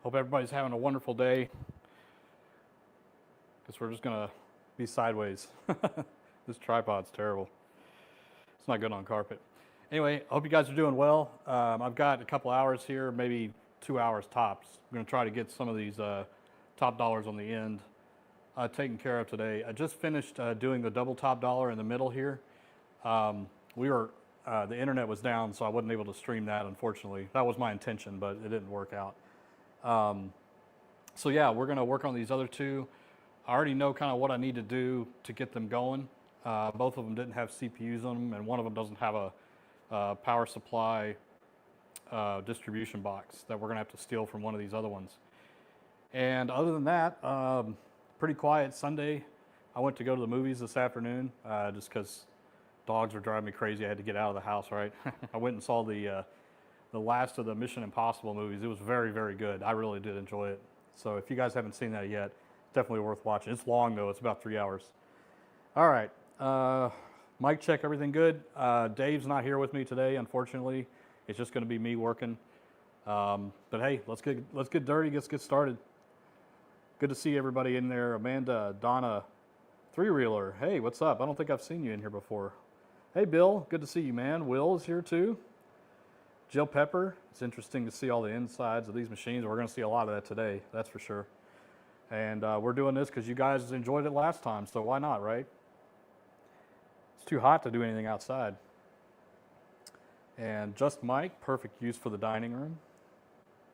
Hope everybody's having a wonderful day. Guess we're just gonna be sideways. This tripod's terrible. It's not good on carpet. Anyway, I hope you guys are doing well. I've got a couple hours here, maybe 2 hours tops. I'm gonna try to get some of these top dollars on the end taken care of today. I just finished doing the double top dollar in the middle here. The internet was down, so I wasn't able to stream that, unfortunately. That was my intention, but it didn't work out. So yeah, we're gonna work on these other two. I already know kind of what I need to do to get them going. Both of them didn't have CPUs on them, and one of them doesn't have a power supply distribution box that we're gonna have to steal from one of these other ones. And other than that, pretty quiet Sunday. I went to go to the movies this afternoon just because dogs were driving me crazy. I had to get out of the house, right? I went and saw the last of the Mission Impossible movies. It was very, very good. I really did enjoy it. So if you guys haven't seen that yet, definitely worth watching. It's long though. It's about 3 hours. All right. Mic check. Everything good? Dave's not here with me today, unfortunately. It's just going to be me working. But hey, let's get dirty. Let's get started. Good to see everybody in there. Amanda, Donna, three-reeler. Hey, what's up? I don't think I've seen you in here before. Hey, Bill. Good to see you, man. Will is here too. Jill Pepper. It's interesting to see all the insides of these machines. We're going to see a lot of that today, that's for sure. And we're doing this because you guys enjoyed it last time, so why not, right? It's too hot to do anything outside. And Just Mike, perfect use for the dining room.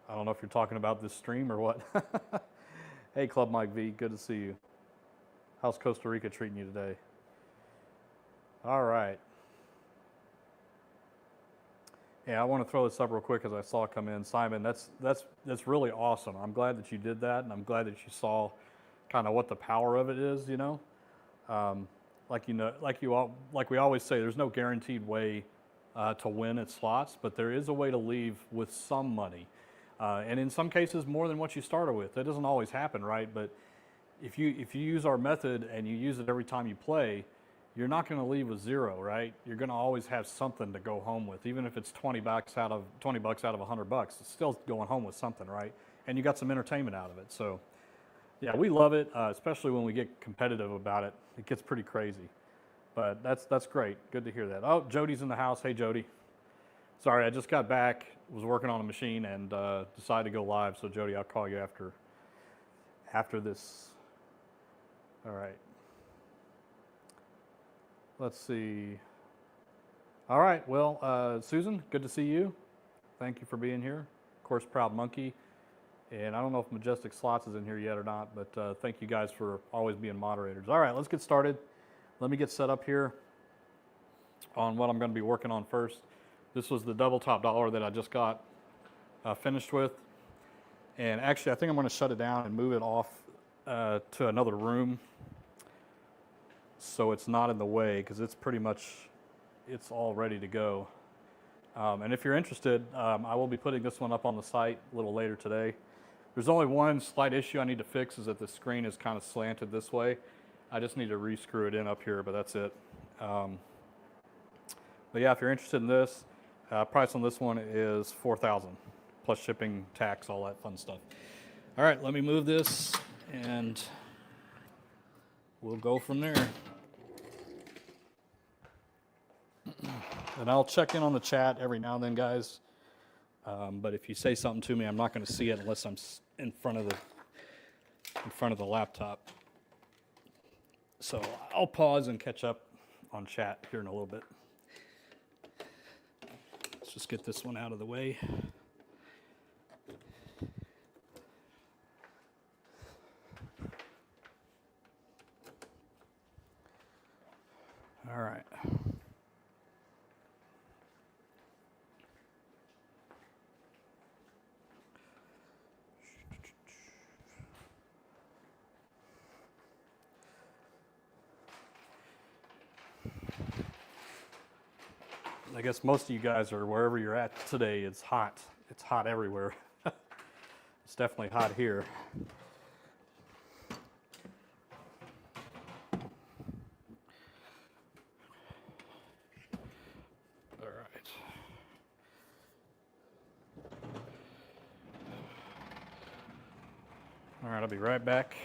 I don't know if you're talking about this stream or what. Hey, Club Mike V, good to see you. How's Costa Rica treating you today? All right. Yeah, I want to throw this up real quick as I saw it come in. Simon, that's really awesome. I'm glad that you did that, and I'm glad that you saw kind of what the power of it is. You know, like we always say, there's no guaranteed way to win at slots, but there is a way to leave with some money, and in some cases more than what you started with. That doesn't always happen, right? But if you use our method and you use it every time you play, you're not going to leave with zero, right? You're going to always have something to go home with, even if it's $20 out of $100. It's still going home with something, right? And you got some entertainment out of it. So, yeah, we love it, especially when we get competitive about it. It gets pretty crazy, but that's great. Good to hear that. Oh, Jody's in the house. Hey, Jody. Sorry, I just got back. Was working on a machine and decided to go live. So, Jody, I'll call you after this. All right. Let's see. All right, well, Susan, good to see you. Thank you for being here. Of course, Proud Monkey. And I don't know if Majestic Slots is in here yet or not, but thank you guys for always being moderators. All right, let's get started. Let me get set up here on what I'm going to be working on first. This was the double top dollar that I just got finished with. And actually, I think I'm going to shut it down and move it off to another room, so it's not in the way, because it's all ready to go. And if you're interested, I will be putting this one up on the site a little later today. There's only one slight issue I need to fix, is that the screen is kind of slanted this way. I just need to re-screw it in up here, but that's it. But yeah, if you're interested in this, price on this one is $4,000 plus shipping, tax, all that fun stuff. All right, let me move this and we'll go from there. And I'll check in on the chat every now and then, guys. But if you say something to me, I'm not going to see it unless I'm in front of the laptop. So I'll pause and catch up on chat here in a little bit. Let's just get this one out of the way. All right. I guess most of you guys are wherever you're at today. It's hot. It's hot everywhere. It's definitely hot here. All right, I'll be right back.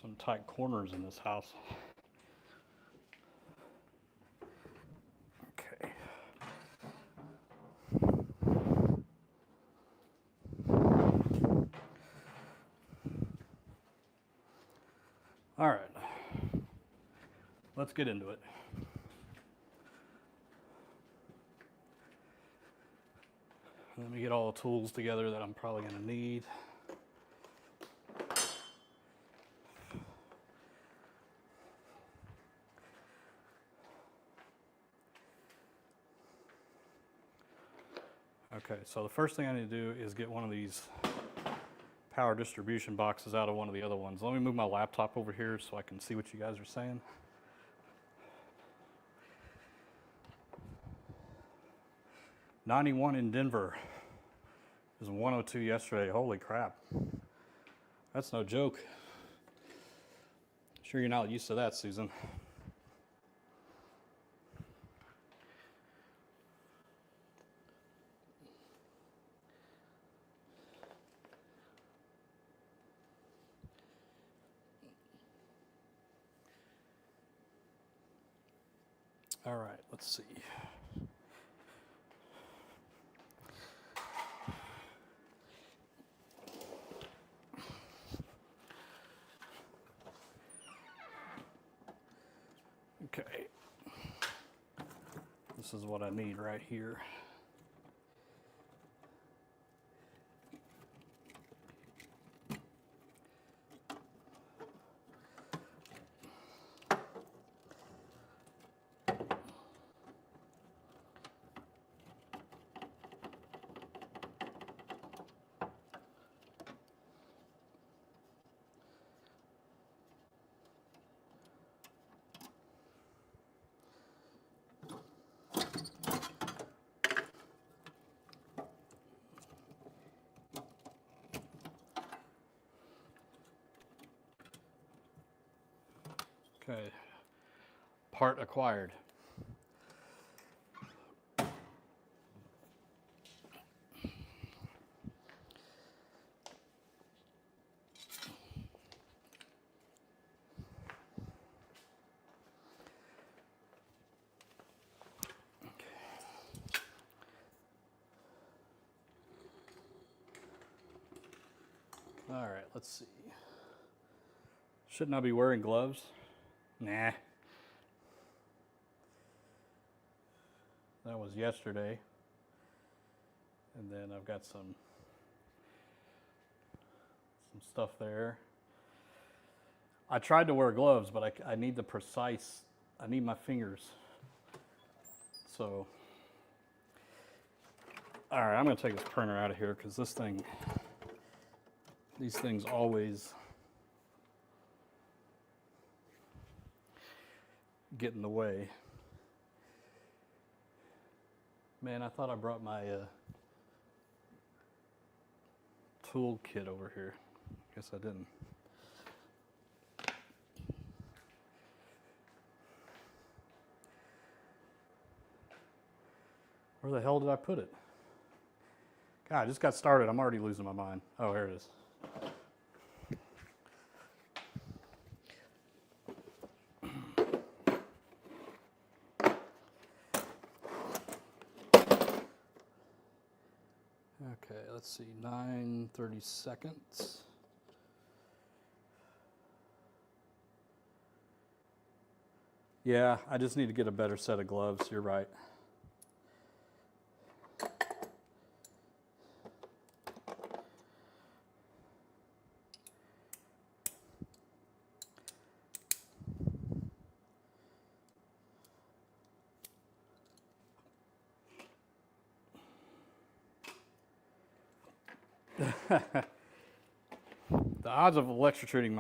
Some tight corners in this house. Okay. All right. Let's get into it. Let me get all the tools together that I'm probably going to need. Okay, so the first thing I need to do is get one of these power distribution boxes out of one of the other ones. Let me move my laptop over here so I can see what you guys are saying. "91 in Denver." It was 102 yesterday. Holy crap. That's no joke. Sure you're not used to that, Susan. All right, let's see. Okay. This is what I need right here. Okay, part acquired. All right, let's see. Shouldn't I be wearing gloves? Nah. That was yesterday. And then I've got some stuff there. I tried to wear gloves, but I need the precise, I need my fingers. So, all right, I'm gonna take this printer out of here because these things always get in the way. Man, I thought I brought my tool kit over here. Guess I didn't. Where the hell did I put it? God, I just got started. I'm already losing my mind. Oh, here it is. Okay, let's see, 9/32. Yeah, I just need to get a better set of gloves. You're right. The odds of electrocuting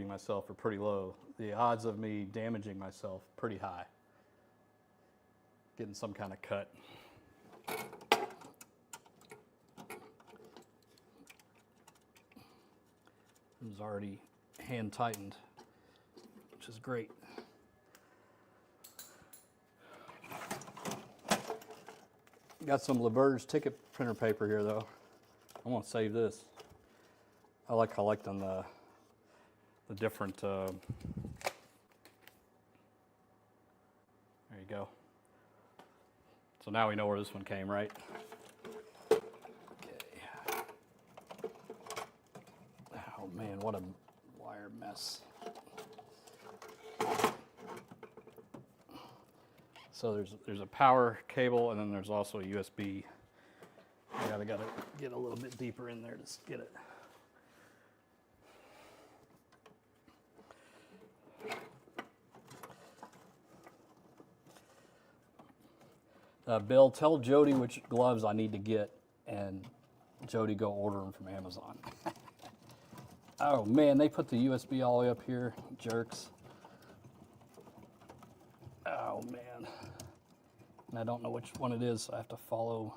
myself are pretty low. The odds of me damaging myself pretty high. Getting some kind of cut. It was already hand tightened, which is great. Got some LeBurge ticket printer paper here though. I want to save this. I like collecting the different, there you go. So now we know where this one came, right? Okay. Oh man, what a wire mess. So there's a power cable and then there's also a USB. I gotta get a little bit deeper in there to get it. Bill, tell Jody which gloves I need to get, and Jody go order them from Amazon. Oh man, they put the USB all the way up here, jerks. Oh man, and I don't know which one it is, so I have to follow.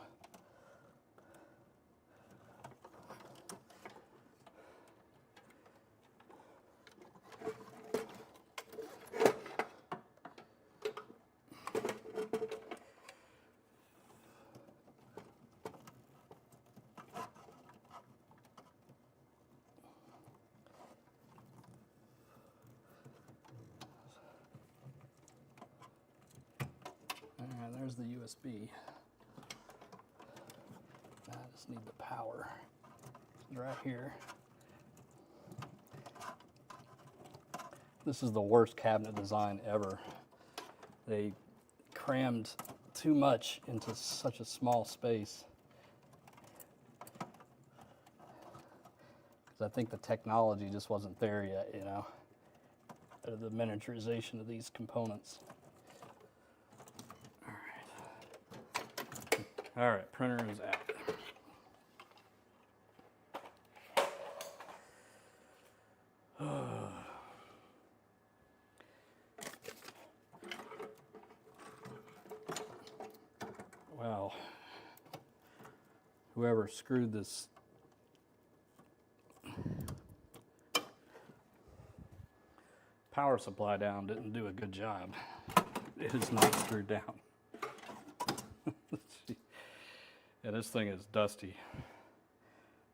There's the USB. I just need the power. It's right here. This is the worst cabinet design ever. They crammed too much into such a small space. Because I think the technology just wasn't there yet, you know, the miniaturization of these components. All right, printer is out. Wow. Whoever screwed this power supply down didn't do a good job. It is not screwed down. Yeah, this thing is dusty.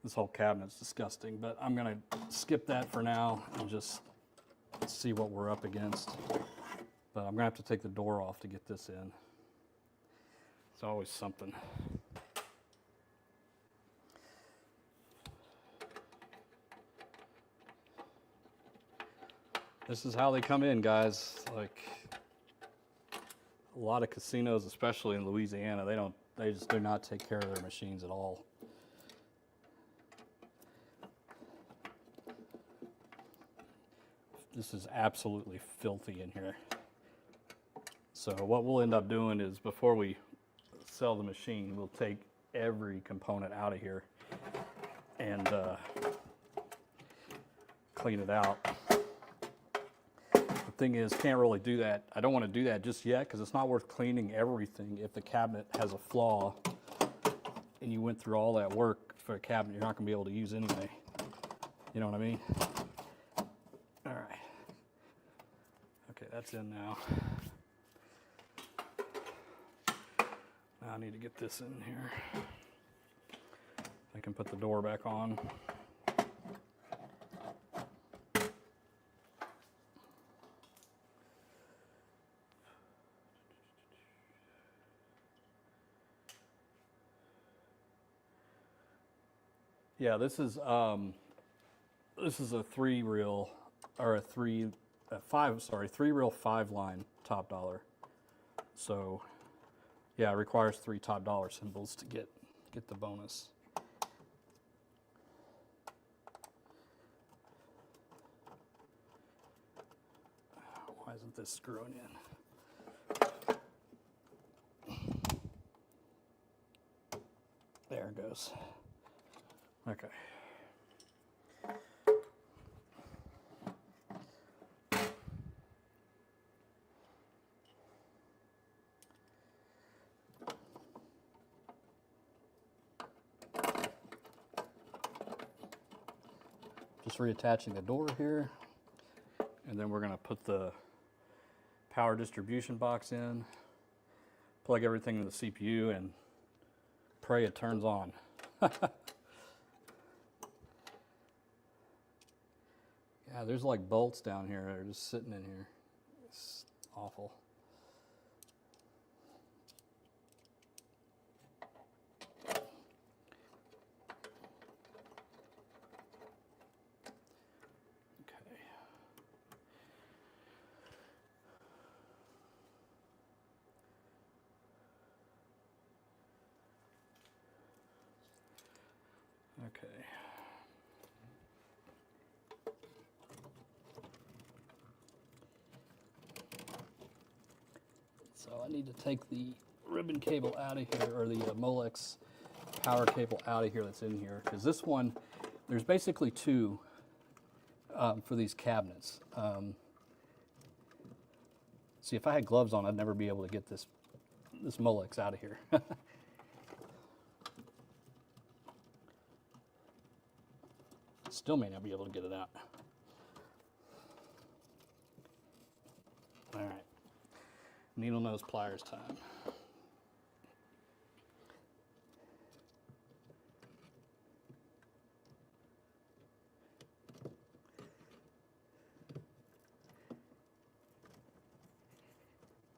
This whole cabinet's disgusting, but I'm gonna skip that for now and just see what we're up against. But I'm gonna have to take the door off to get this in. It's always something. This is how they come in, guys. Like a lot of casinos, especially in Louisiana, they just do not take care of their machines at all. This is absolutely filthy in here. So what we'll end up doing is before we sell the machine, we'll take every component out of here and clean it out. The thing is, can't really do that. I don't want to do that just yet because it's not worth cleaning everything if the cabinet has a flaw and you went through all that work for a cabinet you're not going to be able to use anyway. You know what I mean? All right. Okay, that's in now. Now I need to get this in here. I can put the door back on. Yeah, this is a 3-reel or a 3 reel 5-line top dollar. So yeah, it requires 3 top dollar symbols to get the bonus. Why isn't this screwing in? There it goes. Okay. Just reattaching the door here, and then we're going to put the power distribution box in, plug everything in the CPU, and pray it turns on. Yeah, there's like bolts down here that are just sitting in here. It's awful. Okay. So I need to take the ribbon cable out of here, or the Molex power cable out of here that's in here, because this one, there's basically two for these cabinets. See, if I had gloves on, I'd never be able to get this Molex out of here. Still may not be able to get it out. All right, needle nose pliers time.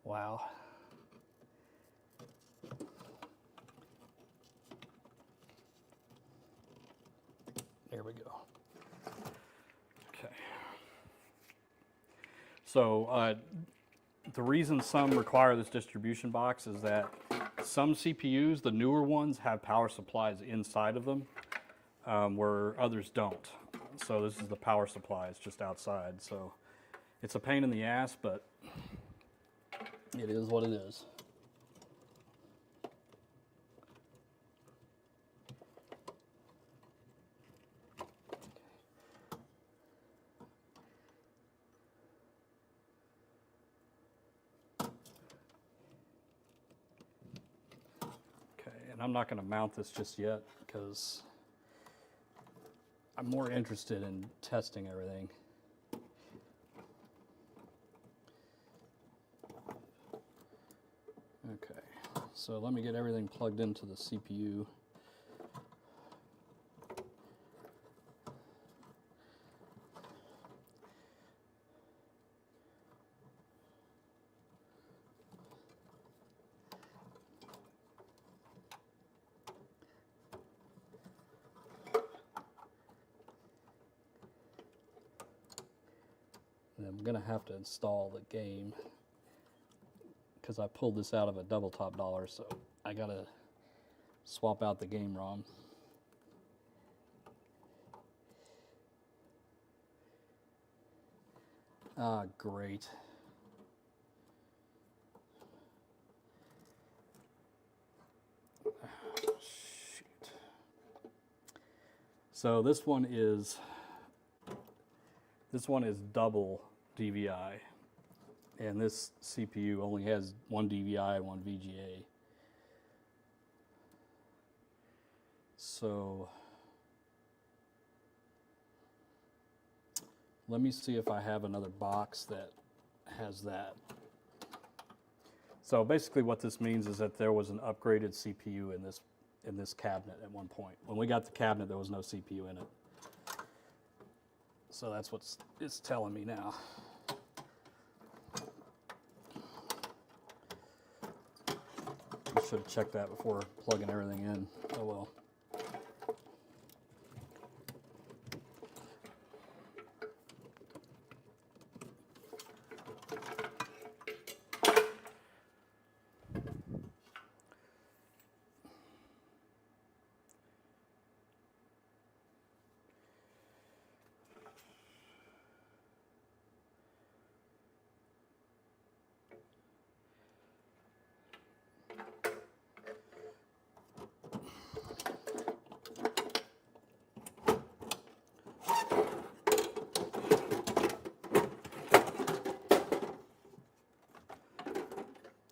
Wow. There we go. Okay. So the reason some require this distribution box is that some CPUs, the newer ones, have power supplies inside of them, where others don't. So this is the power supply, it's just outside. So it's a pain in the ass, but it is what it is. Okay, and I'm not going to mount this just yet because I'm more interested in testing everything. Okay, so let me get everything plugged into the CPU. And I'm gonna have to install the game because I pulled this out of a double top dollar, so I gotta swap out the game ROM. Ah, great. Shoot. So this one is double DVI, and this CPU only has one DVI and one VGA. So let me see if I have another box that has that. So basically what this means is that there was an upgraded CPU in this cabinet at one point. When we got the cabinet, there was no CPU in it. So that's what it's telling me now. I should have checked that before plugging everything in. Oh well.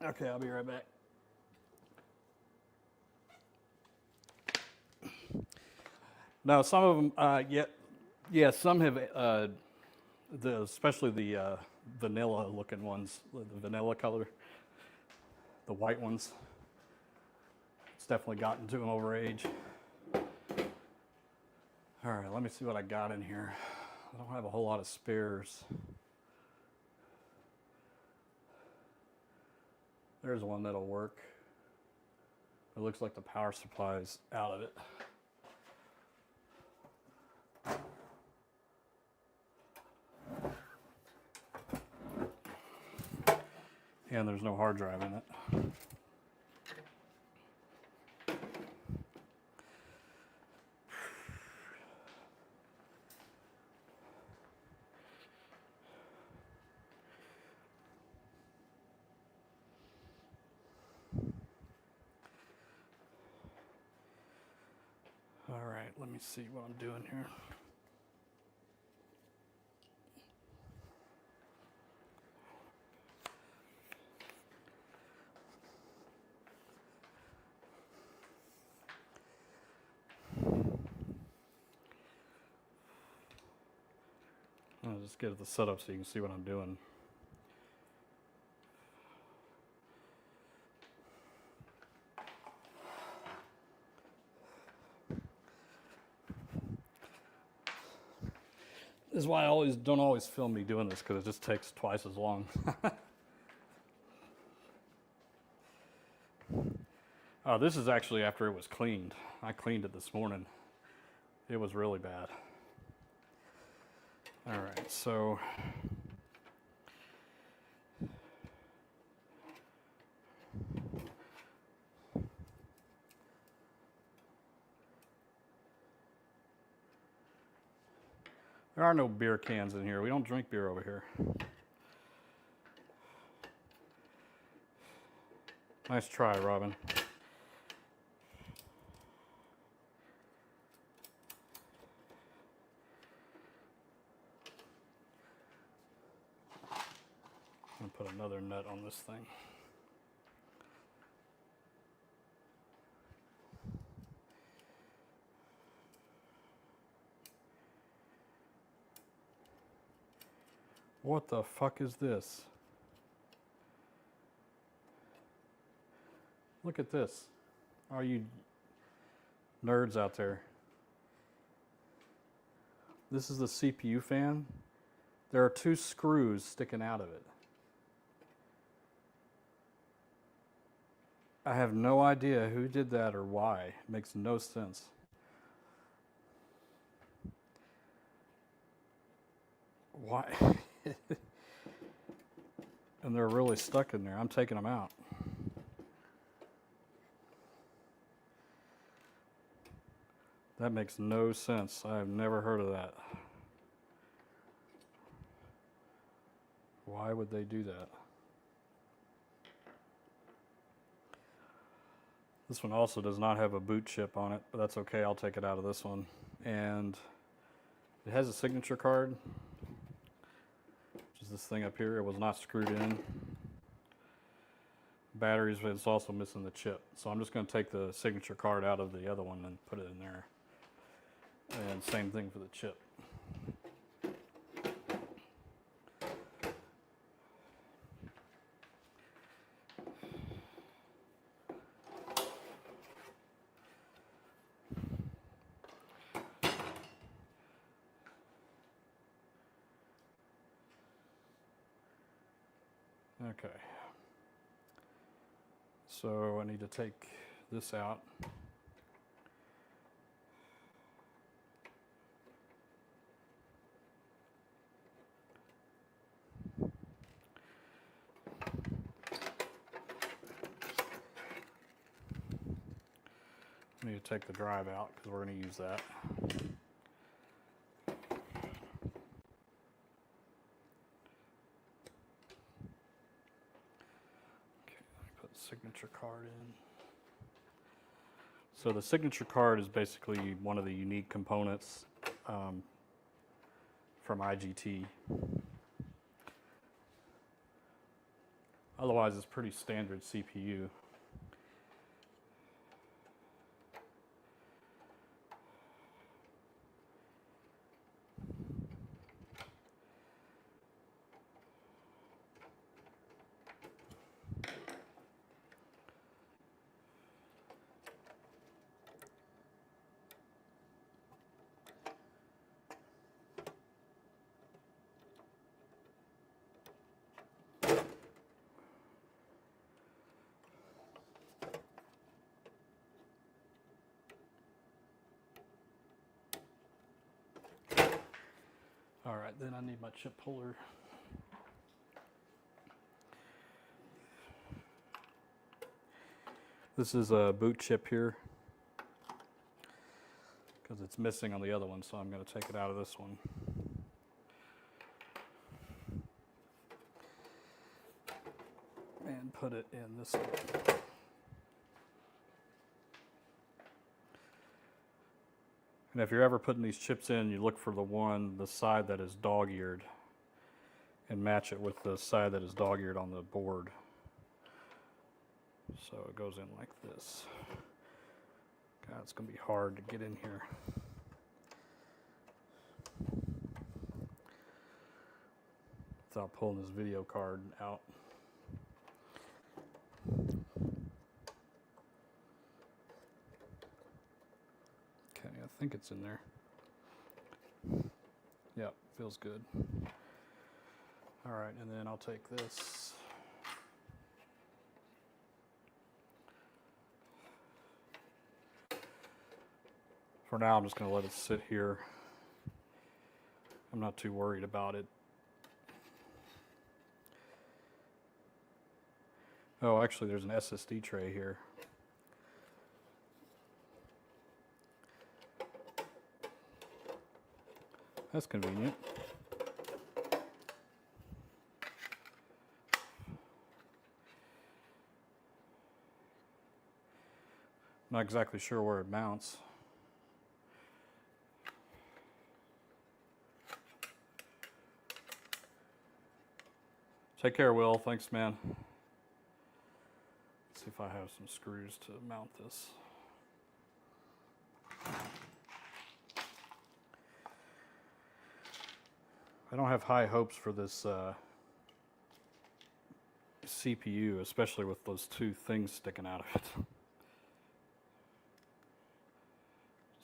Okay, I'll be right back. No, some of them, yeah, some have, especially the vanilla-looking ones, the vanilla color, the white ones. It's definitely gotten to them over age. All right, let me see what I got in here. I don't have a whole lot of spares. There's one that'll work. It looks like the power supply is out of it. And there's no hard drive in it. All right, let me see what I'm doing here. I'll just get the setup so you can see what I'm doing. This is why I don't always film me doing this, because it just takes twice as long. This is actually after it was cleaned. I cleaned it this morning. It was really bad. All right, so there are no beer cans in here. We don't drink beer over here. Nice try, Robin. I'm gonna put another nut on this thing. What the fuck is this? Look at this. Are you nerds out there? This is the CPU fan. There are 2 screws sticking out of it. I have no idea who did that or why. It makes no sense. Why? And they're really stuck in there. I'm taking them out. That makes no sense. I have never heard of that. Why would they do that? This one also does not have a boot chip on it, but that's okay. I'll take it out of this one. And it has a signature card, which is this thing up here. It was not screwed in. Batteries, but it's also missing the chip. So I'm just going to take the signature card out of the other one and put it in there. And same thing for the chip. Okay. So I need to take this out. I need to take the drive out because we're going to use that. Okay, let me put the signature card in. So the signature card is basically one of the unique components from IGT. Otherwise, it's pretty standard CPU. All right, then I need my chip puller. This is a boot chip here because it's missing on the other one, so I'm going to take it out of this one. And put it in this one. And if you're ever putting these chips in, you look for the side that is dog-eared, and match it with the side that is dog-eared on the board. So it goes in like this. God, it's going to be hard to get in here. Without pulling this video card out. Okay, I think it's in there. Yep, feels good. All right, and then I'll take this. For now, I'm just going to let it sit here. I'm not too worried about it. Oh, actually, there's an SSD tray here. That's convenient. Not exactly sure where it mounts. Take care, Will. Thanks, man. Let's see if I have some screws to mount this. I don't have high hopes for this CPU, especially with those two things sticking out of it.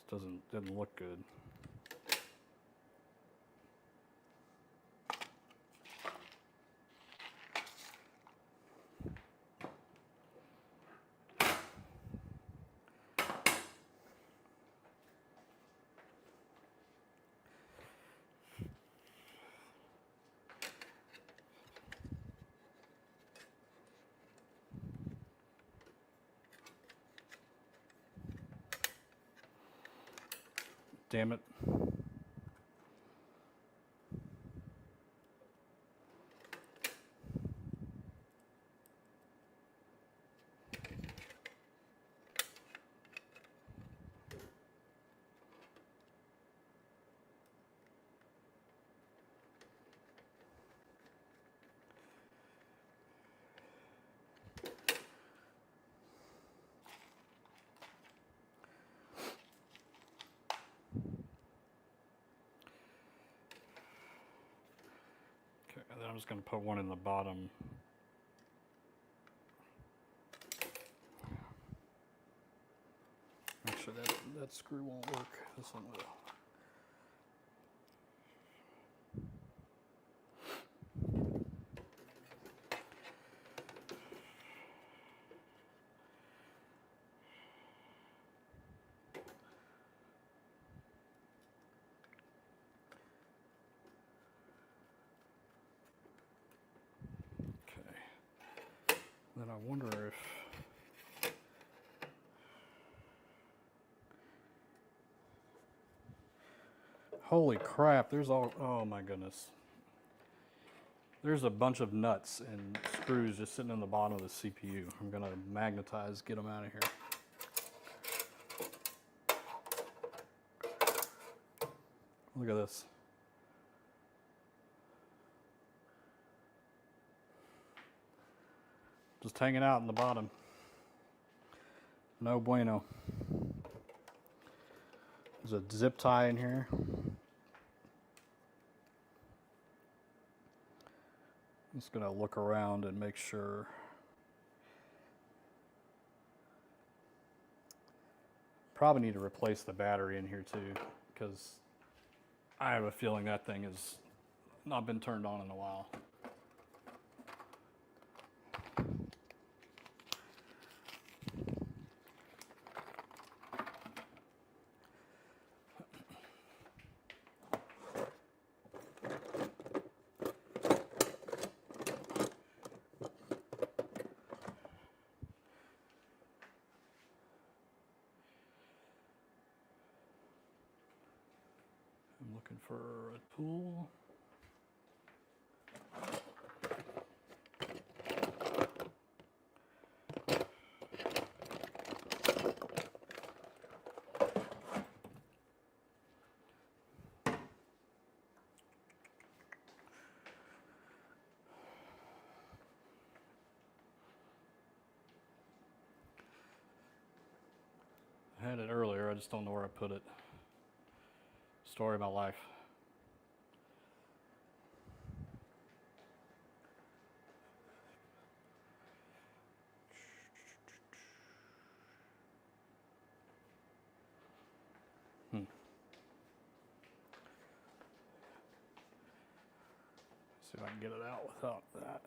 Just doesn't look good. Damn it. And then I'm just going to put one in the bottom. Actually, that screw won't work. This one will. Then I wonder if holy crap, there's all, oh my goodness. There's a bunch of nuts and screws just sitting in the bottom of the CPU. I'm gonna magnetize, get them out of here. Look at this. just hanging out in the bottom. No bueno. There's a zip tie in here. I'm just gonna look around and make sure. Probably need to replace the battery in here too, because I have a feeling that thing has not been turned on in a while. I'm looking for a tool. I had it earlier, I just don't know where I put it. Story of my life. See if I can get it out without that.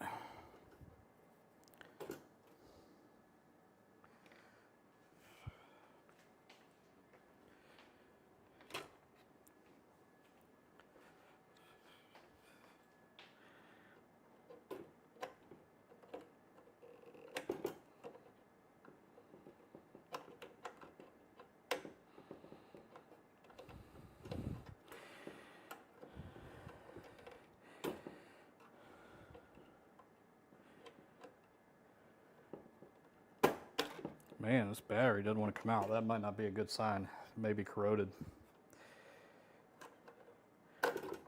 Man, this battery doesn't want to come out. That might not be a good sign. It may be corroded.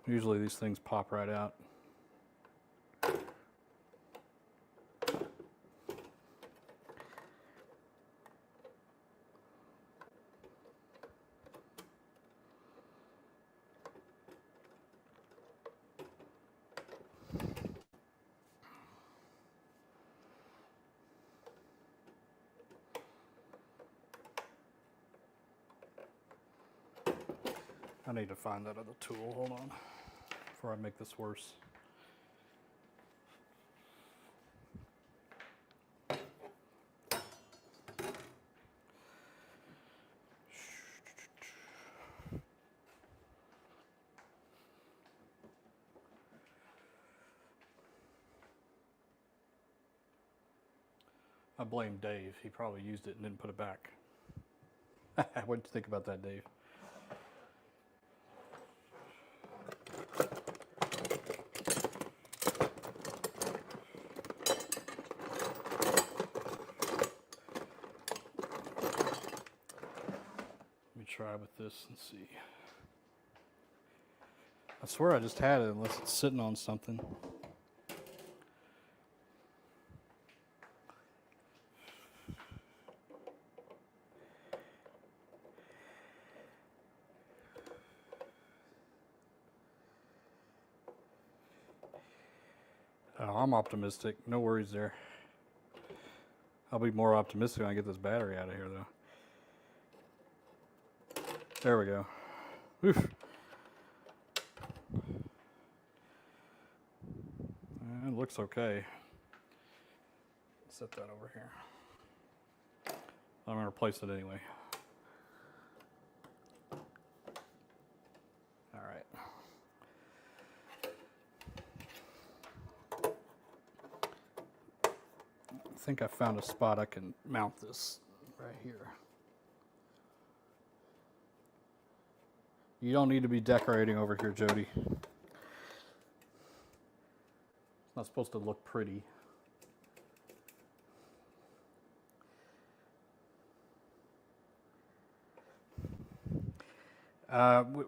Usually these things pop right out. I need to find that other tool. Hold on, before I make this worse. I blame Dave. He probably used it and didn't put it back. What did you think about that, Dave? Try with this and see. I swear I just had it unless it's sitting on something. Oh, I'm optimistic. No worries there. I'll be more optimistic when I get this battery out of here though. There we go. Oof. It looks okay. Set that over here. I'm going to replace it anyway. All right. I think I found a spot I can mount this right here. You don't need to be decorating over here, Jody. It's not supposed to look pretty.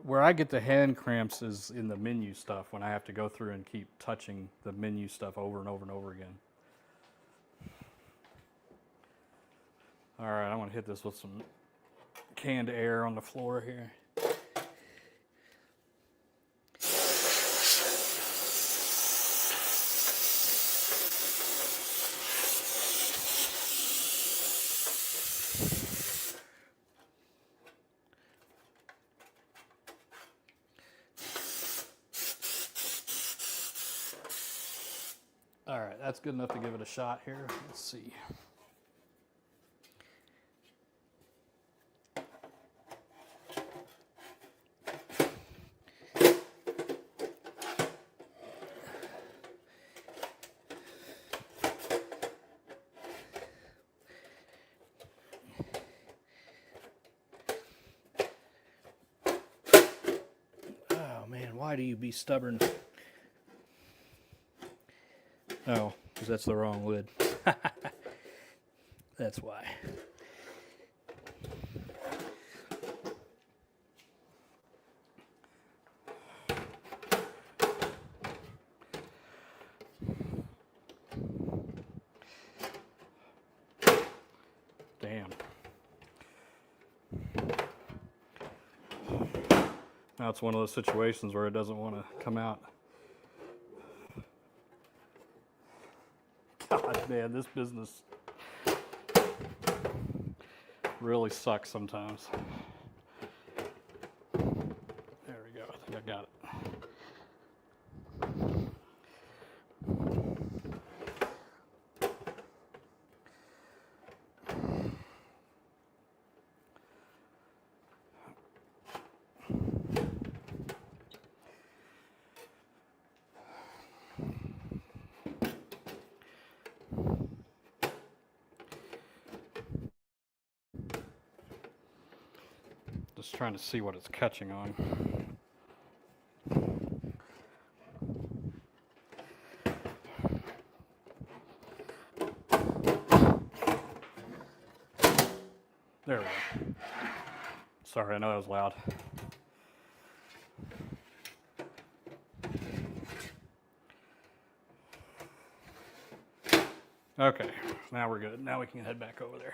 Where I get the hand cramps is in the menu stuff, when I have to go through and keep touching the menu stuff over and over and over again. All right, I'm gonna hit this with some canned air on the floor here. All right, that's good enough to give it a shot here. Let's see. Oh man, why do you be stubborn? Oh, because that's the wrong lid. That's why. Damn. Now it's one of those situations where it doesn't want to come out. God, man, this business really sucks sometimes. There we go. I think I got it. Just trying to see what it's catching on. There we go. Sorry, I know that was loud. Okay, now we're good. Now we can head back over there.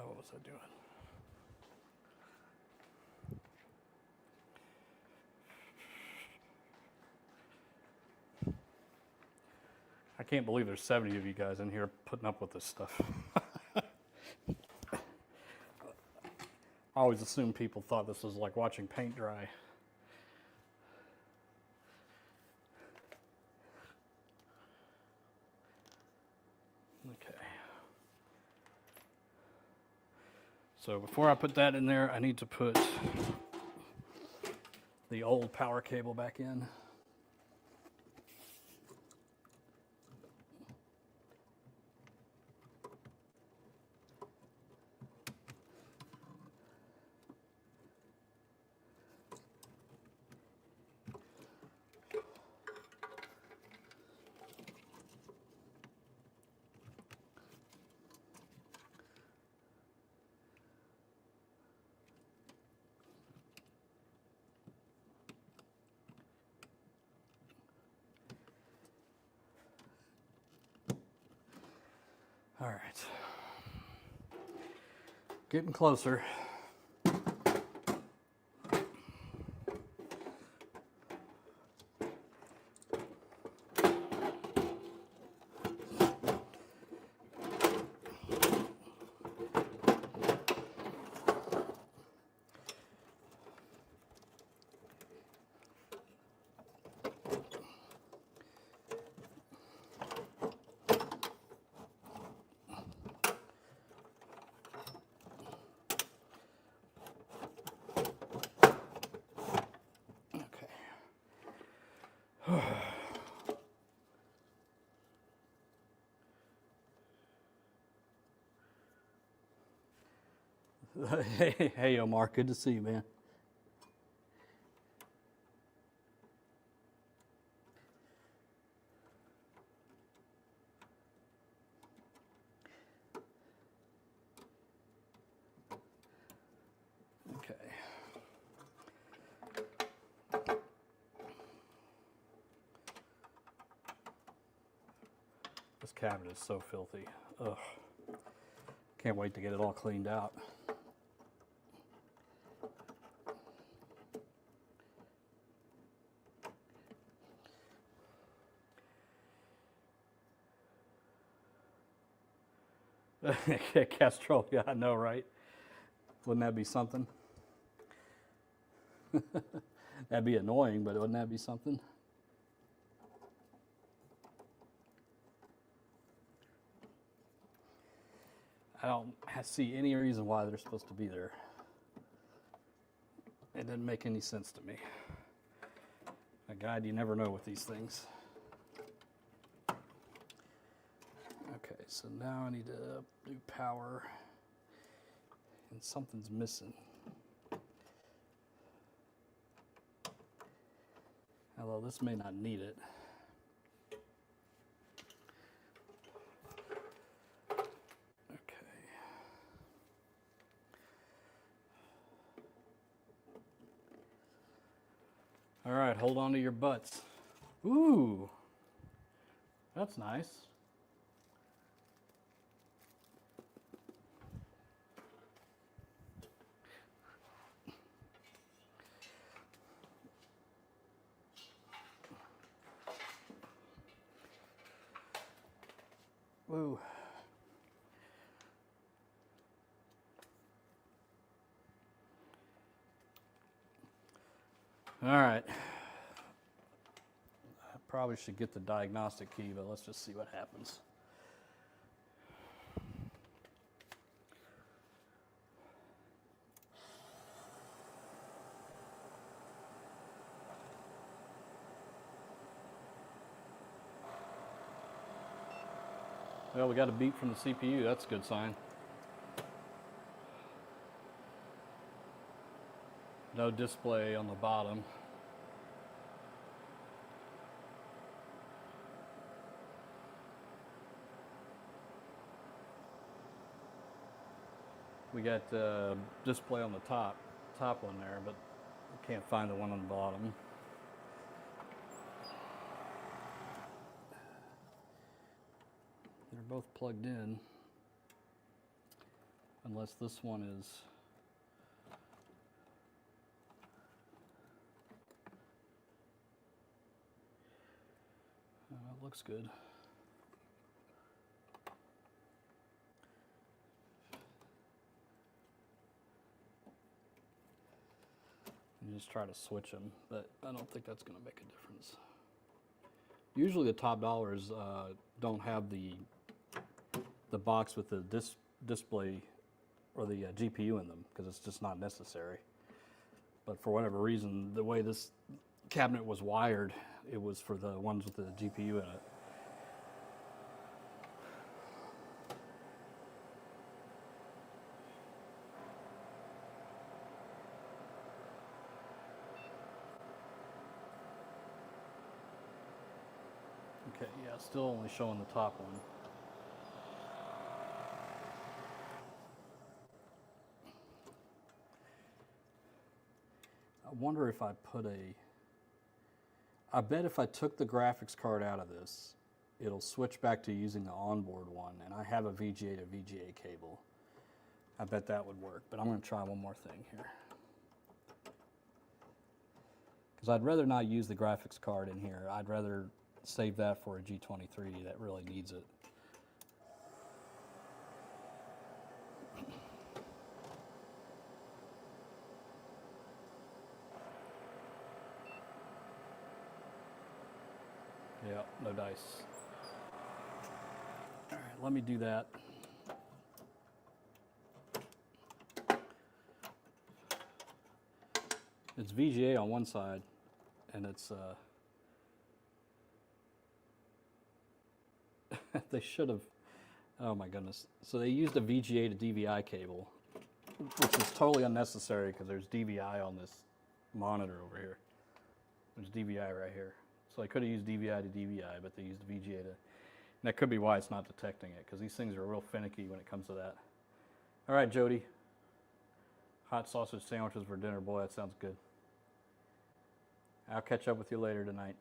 What was I doing? I can't believe there's 70 of you guys in here putting up with this stuff. I always assumed people thought this was like watching paint dry. Okay. So before I put that in there, I need to put the old power cable back in. All right, getting closer. Hey, Omar, good to see you, man. cabinet is so filthy. Ugh. Can't wait to get it all cleaned out. Castrol, yeah, I know, right? Wouldn't that be something? That'd be annoying, but wouldn't that be something? I don't see any reason why they're supposed to be there. It didn't make any sense to me. A guide, you never know with these things. Okay, so now I need to do power, and something's missing. Although this may not need it. All right, hold on to your butts. Ooh, that's nice. Woo. All right. I probably should get the diagnostic key, but let's just see what happens. Well, we got a beep from the CPU. That's a good sign. No display on the bottom. We got display on the top one there, but we can't find the one on the bottom. They're both plugged in, unless this one is. It looks good. And just try to switch them, but I don't think that's going to make a difference. Usually the top dollars don't have the box with the display or the GPU in them because it's just not necessary. But for whatever reason, the way this cabinet was wired, it was for the ones with the GPU in it. Okay, yeah, still only showing the top one. I wonder if I put I bet if I took the graphics card out of this, it'll switch back to using the onboard one, and I have a VGA to VGA cable. I bet that would work, but I'm going to try one more thing here. Because I'd rather not use the graphics card in here. I'd rather save that for a G23 that really needs it. Yeah, no dice. All right, let me do that. It's VGA on one side, and it's they should have. Oh my goodness! So they used a VGA to DVI cable, which is totally unnecessary because there's DVI on this monitor over here. There's DVI right here. So I could have used DVI to DVI, but they used VGA to, and that could be why it's not detecting it, because these things are real finicky when it comes to that. All right, Jody. Hot sausage sandwiches for dinner. Boy, that sounds good. I'll catch up with you later tonight.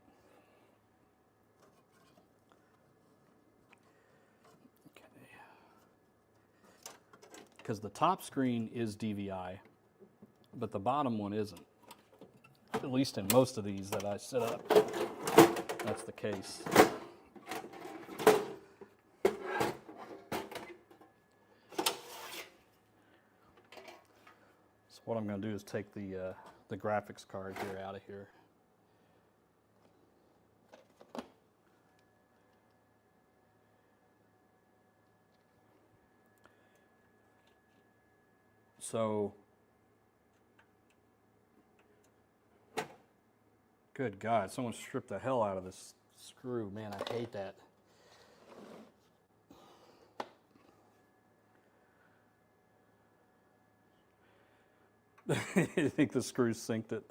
because the top screen is DVI, but the bottom one isn't. At least in most of these that I set up, that's the case. So what I'm going to do is take the graphics card here out of here. So, good God, someone stripped the hell out of this screw. Man, I hate that. You think the screw synced it?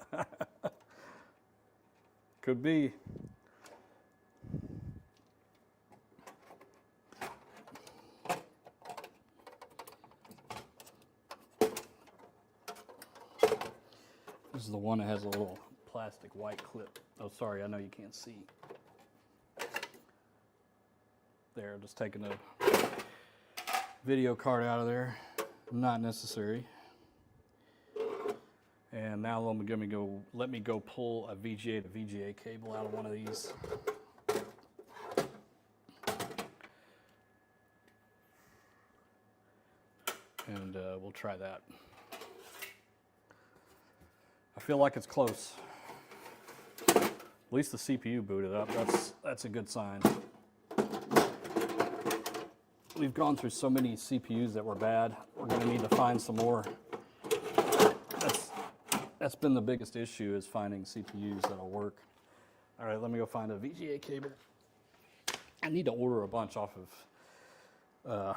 Could be. This is the one that has a little plastic white clip. Oh, sorry, I know you can't see. There, just taking the video card out of there. Not necessary. And now let me go pull a VGA to VGA cable out of one of these. And we'll try that. I feel like it's close. At least the CPU booted up. That's a good sign. We've gone through so many CPUs that were bad. We're going to need to find some more. That's been the biggest issue, is finding CPUs that'll work. All right, let me go find a VGA cable. I need to order a bunch off of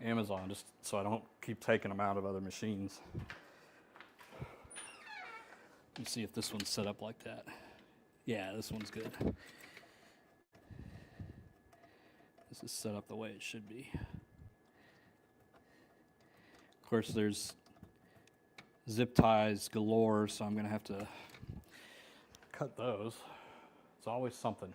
Amazon, just so I don't keep taking them out of other machines. Let me see if this one's set up like that. Yeah, this one's good. This is set up the way it should be. Of course, there's zip ties galore, so I'm going to have to cut those. It's always something.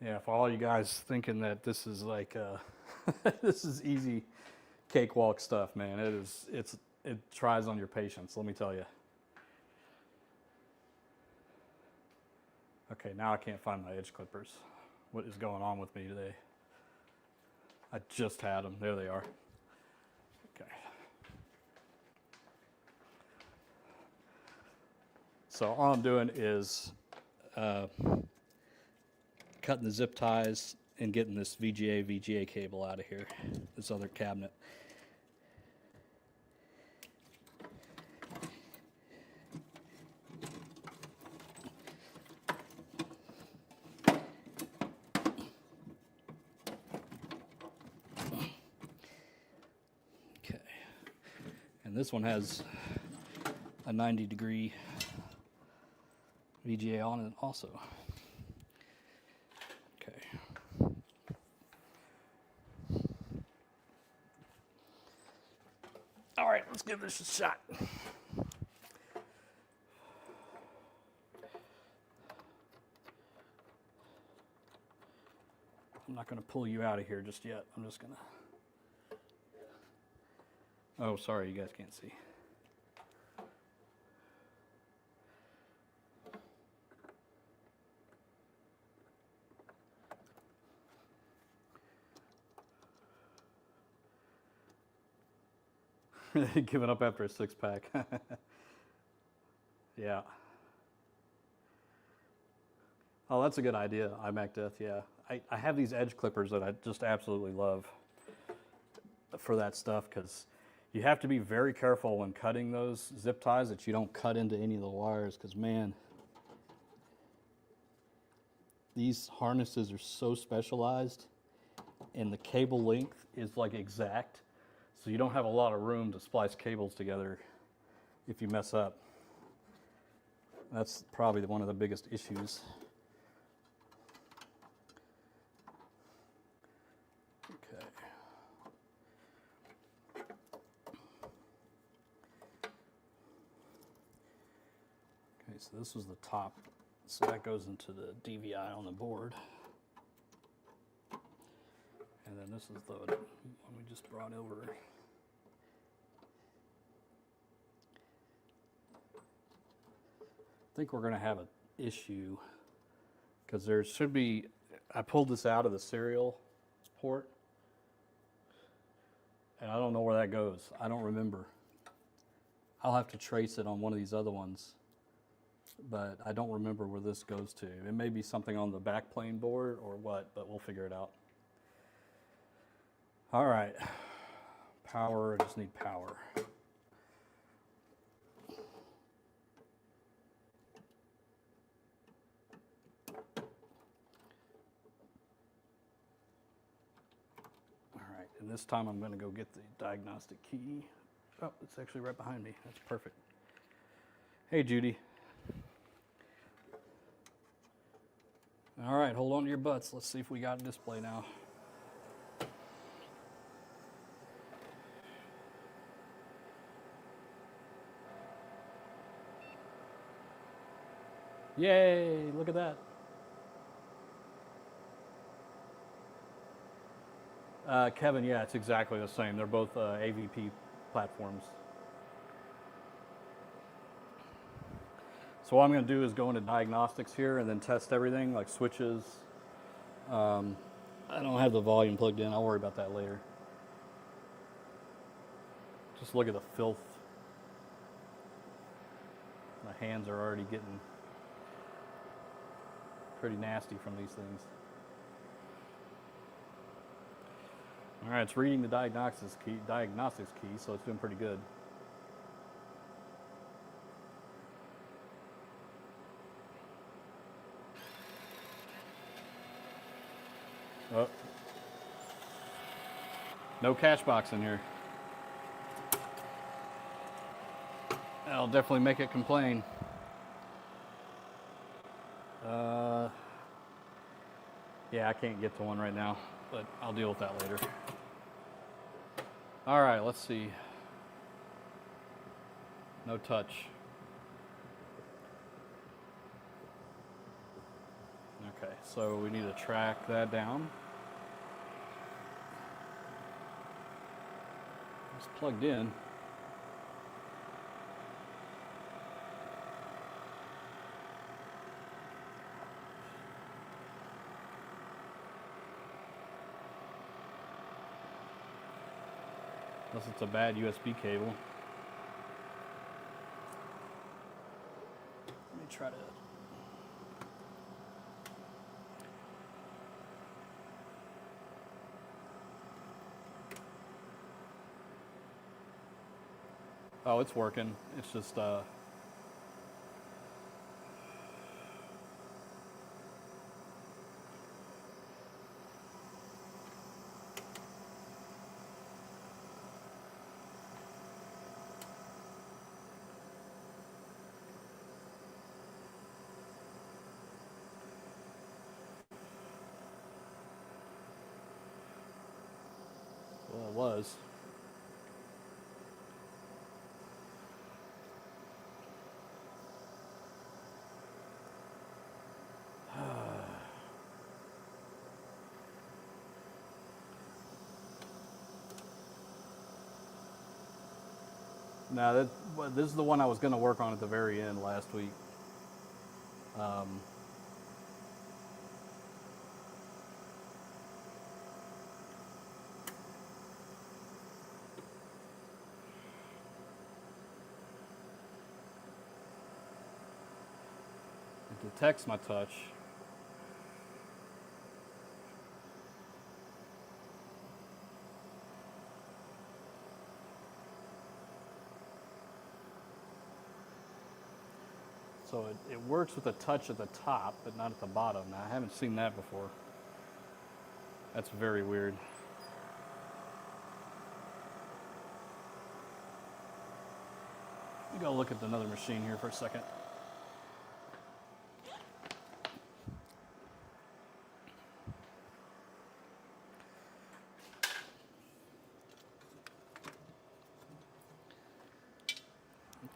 Yeah, for all you guys thinking that this is like this is easy cakewalk stuff, man. It tries on your patience, let me tell you. Okay, now I can't find my edge clippers. What is going on with me today? I just had them. There they are. Okay. So all I'm doing is cutting the zip ties and getting this VGA cable out of here, this other cabinet. Okay, and this one has a 90-degree VGA on it also. All right, let's give this a shot. I'm not going to pull you out of here just yet. I'm just going to... Oh, sorry, you guys can't see. Giving up after a six-pack. Yeah. Oh, that's a good idea, iMac Death, yeah. I have these edge clippers that I just absolutely love for that stuff, because you have to be very careful when cutting those zip ties that you don't cut into any of the wires, because, man, these harnesses are so specialized, and the cable length is like exact. So you don't have a lot of room to splice cables together if you mess up. That's probably one of the biggest issues. Okay. Okay, so this was the top So that goes into the DVI on the board. And then this is the one we just brought over. I think we're going to have an issue because there should be, I pulled this out of the serial port and I don't know where that goes. I don't remember. I'll have to trace it on one of these other ones, but I don't remember where this goes to. It may be something on the backplane board or what, but we'll figure it out. All right, power, I just need power. All right, and this time I'm going to go get the diagnostic key. Oh, it's actually right behind me. That's perfect. Hey, Judy. All right, hold on to your butts. Let's see if we got a display now. Yay, look at that. Kevin, yeah, it's exactly the same. They're both AVP platforms. So what I'm going to do is go into diagnostics here and then test everything, like switches. I don't have the volume plugged in. I'll worry about that later. Just look at the filth. My hands are already getting pretty nasty from these things. All right, it's reading the diagnostics key, so it's doing pretty good. Oh. No catch box in here. That'll definitely make it complain. Yeah, I can't get to one right now, but I'll deal with that later. All right, let's see. No touch. Okay, so we need to track that down. It's plugged in. Unless it's a bad USB cable. Let me try to. Oh, it's working. It's just well, it was. Now, this is the one I was going to work on at the very end last week. It detects my touch. So it works with a touch at the top, but not at the bottom. Now, I haven't seen that before. That's very weird. Let me go look at another machine here for a second.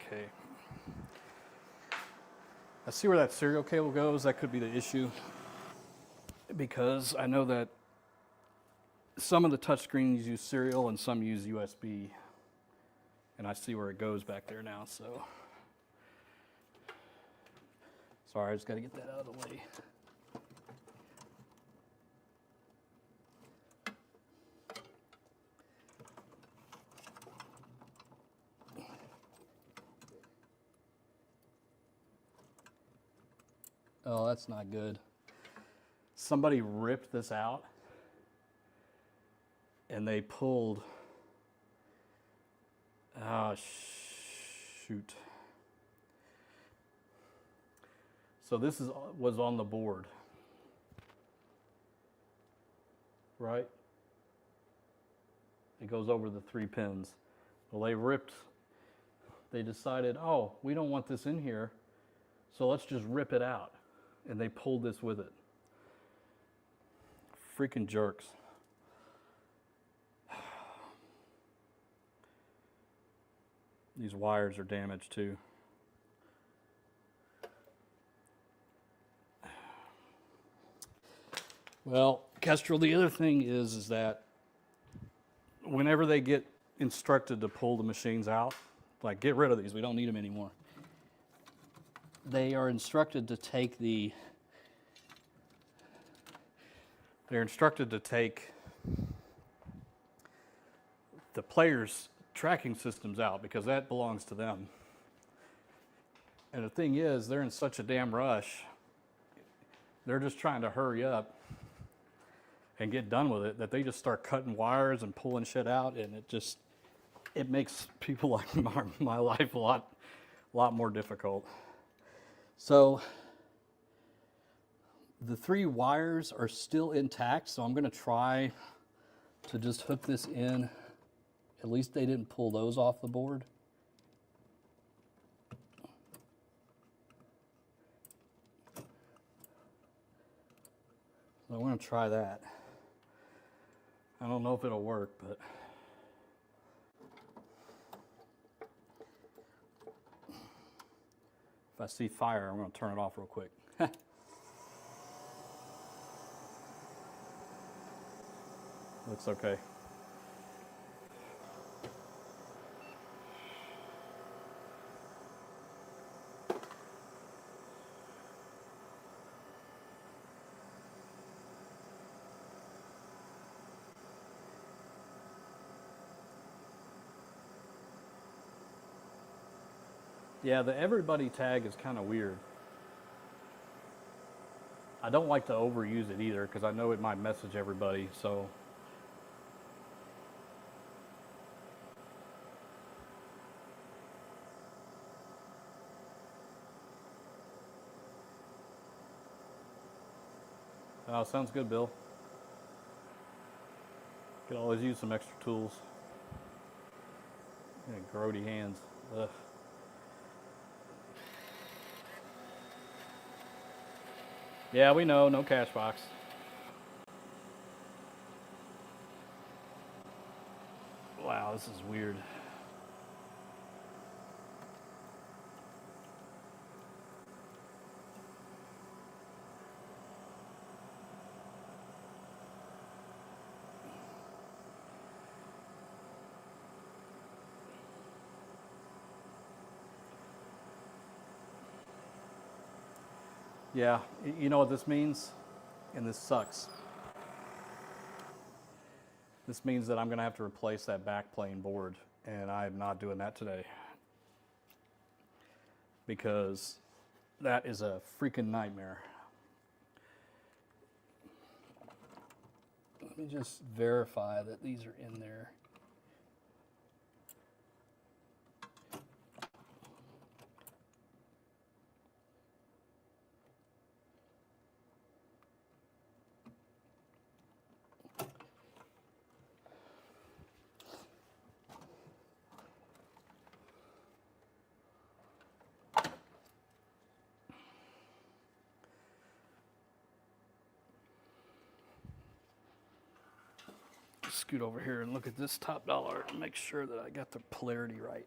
Okay. I see where that serial cable goes. That could be the issue, because I know that some of the touchscreens use serial and some use USB, and I see where it goes back there now. So sorry, I just got to get that out of the way. Oh, that's not good. Somebody ripped this out and they pulled, oh shoot. So this was on the board, right? It goes over the 3 pins. Well, they decided, oh, we don't want this in here, so let's just rip it out. And they pulled this with it. Freaking jerks. These wires are damaged too. Well, Kestrel, the other thing is that whenever they get instructed to pull the machines out, like get rid of these, we don't need them anymore, they are instructed to take the players' tracking systems out, because that belongs to them. And the thing is, they're in such a damn rush, they're just trying to hurry up and get done with it, that they just start cutting wires and pulling shit out, and it makes people like my life a lot more difficult. So the 3 wires are still intact, so I'm going to try to just hook this in. At least they didn't pull those off the board. So I'm going to try that. I don't know if it'll work, but if I see fire, I'm going to turn it off real quick. Looks okay. Yeah, the everybody tag is kind of weird. I don't like to overuse it either, because I know it might message everybody, so. Oh, sounds good, Bill. Could always use some extra tools. Yeah, grody hands. Ugh. Yeah, we know, no cash box. Wow, this is weird. Yeah, you know what this means? And this sucks. This means that I'm going to have to replace that backplane board, and I'm not doing that today, because that is a freaking nightmare. Let me just verify that these are in there. Scoot over here and look at this top dollar and make sure that I got the polarity right.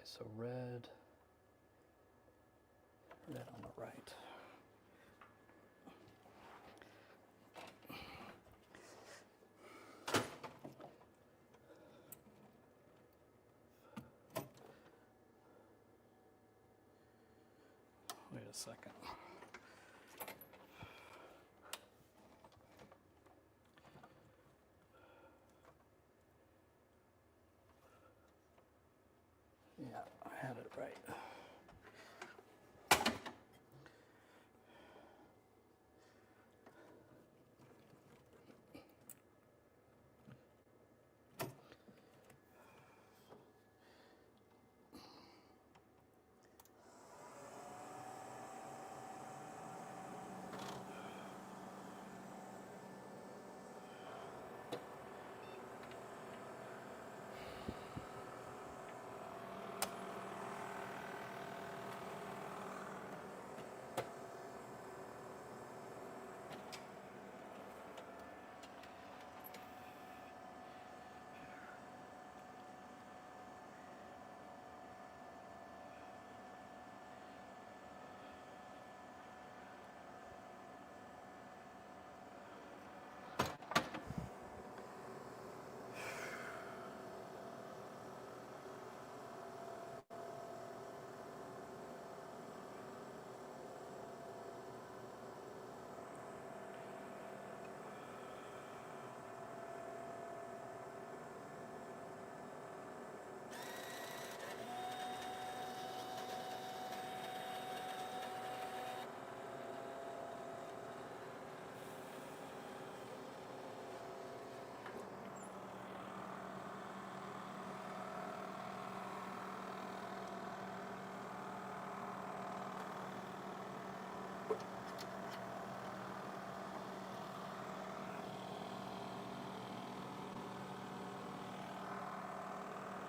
so red on the right. Wait a second. Yeah, I had it right.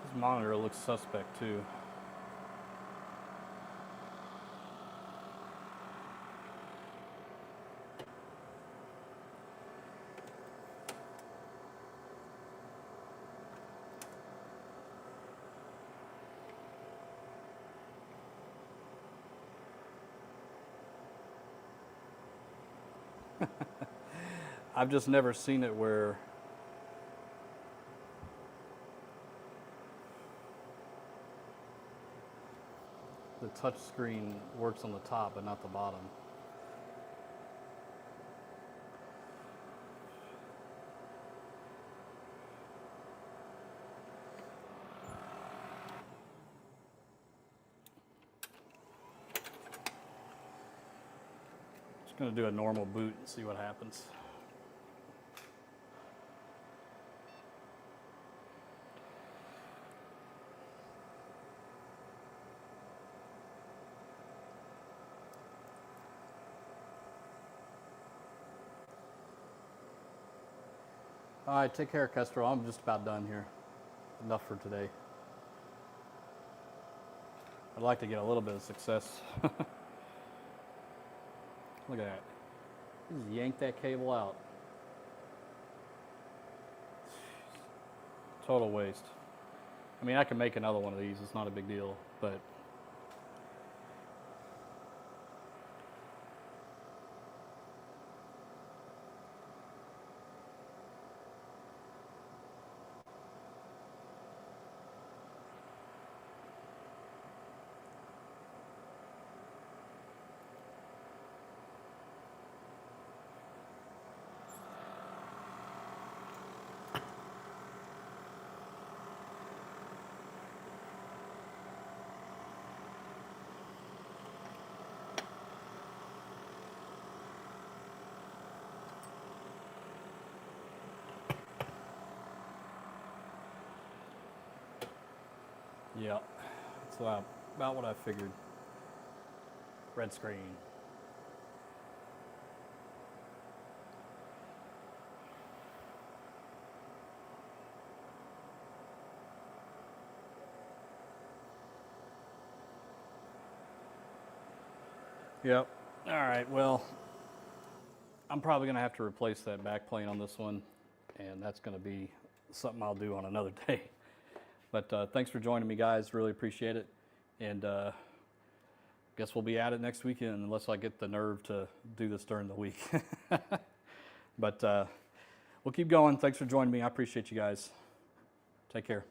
This monitor looks suspect too. I've just never seen it where the touch screen works on the top but not the bottom. Just going to do a normal boot and see what happens. All right, take care, Kestrel. I'm just about done here. Enough for today. I'd like to get a little bit of success. Look at that. Just yank that cable out. Total waste. I mean, I can make another one of these. It's not a big deal, but yeah, that's about what I figured. Red screen. Yep. All right, well, I'm probably going to have to replace that back plane on this one, and that's going to be something I'll do on another day. But thanks for joining me, guys. Really appreciate it. And guess we'll be at it next weekend unless I get the nerve to do this during the week. But we'll keep going. Thanks for joining me. I appreciate you guys. Take care.